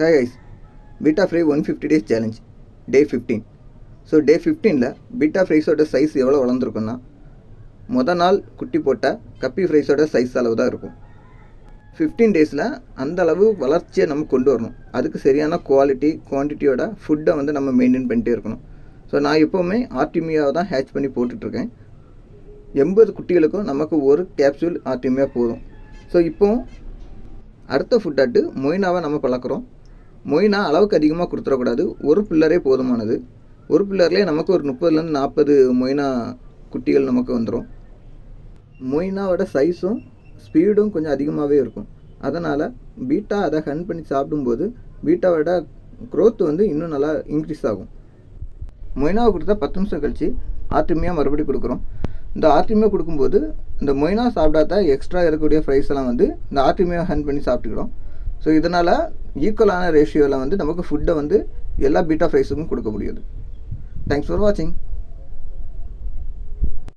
Hi guys, Beta Fry 150 days challenge, day 15. So day 15ல் beta ஃப்ரைஸோட size எவ்வளோ வளர்ந்துருக்குன்னா மொதல் நாள் குட்டி போட்டால் கப்பி ஃப்ரைஸோட சைஸ் அளவு தான் இருக்கும். 15 டேஸில் அந்த அளவு வளர்ச்சியை நம்ம கொண்டு வரணும். அதுக்கு சரியான குவான்டிட்டியோட ஃபுட்டை வந்து நம்ம மெயின்டைன் பண்ணிட்டே இருக்கணும். ஸோ நான் எப்போவுமே ஆர்டிமியாவை தான் ஹேட்ச் பண்ணி போட்டுட்ருக்கேன். 80 குட்டிகளுக்கும் நமக்கு ஒரு கேப்சூல் ஆர்டிமியா போதும். ஸோ இப்போது அடுத்த ஃபுட்டாட்டு மொய்னாவை நம்ம பழக்கிறோம். மொய்னா அளவுக்கு அதிகமாக கொடுத்துடக்கூடாது, ஒரு பில்லரே போதுமானது. ஒரு பில்லர்லேயே நமக்கு ஒரு 30லேருந்து 40 மொய்னா குட்டிகள் நமக்கு வந்துடும். மொய்னாவோட சைஸும் ஸ்பீடும் கொஞ்சம் அதிகமாகவே இருக்கும். அதனால் பீட்டா அதை ஹன் பண்ணி சாப்பிடும்போது பீட்டாவோட க்ரோத் வந்து இன்னும் நல்லா இன்க்ரீஸ் ஆகும். மொய்னாவை கொடுத்தா 10 நிமிஷம் கழித்து ஆர்டிமியா மறுபடியும் கொடுக்குறோம். இந்த ஆர்டிமியா கொடுக்கும்போது இந்த மொய்னா சாப்பிடாத எக்ஸ்ட்ரா இருக்கக்கூடிய ஃப்ரைஸ் எல்லாம் வந்து இந்த ஆர்டிமியா ஹன் பண்ணி சாப்பிட்டுக்கிறோம். ஸோ இதனால் ஈக்குவலான ரேஷியோவில் வந்து நமக்கு ஃபுட்டை வந்து எல்லா பீட்டா ஃப்ரைஸுக்கும் கொடுக்க முடியுது. தேங்க்ஸ் ஃபார் வாட்சிங்.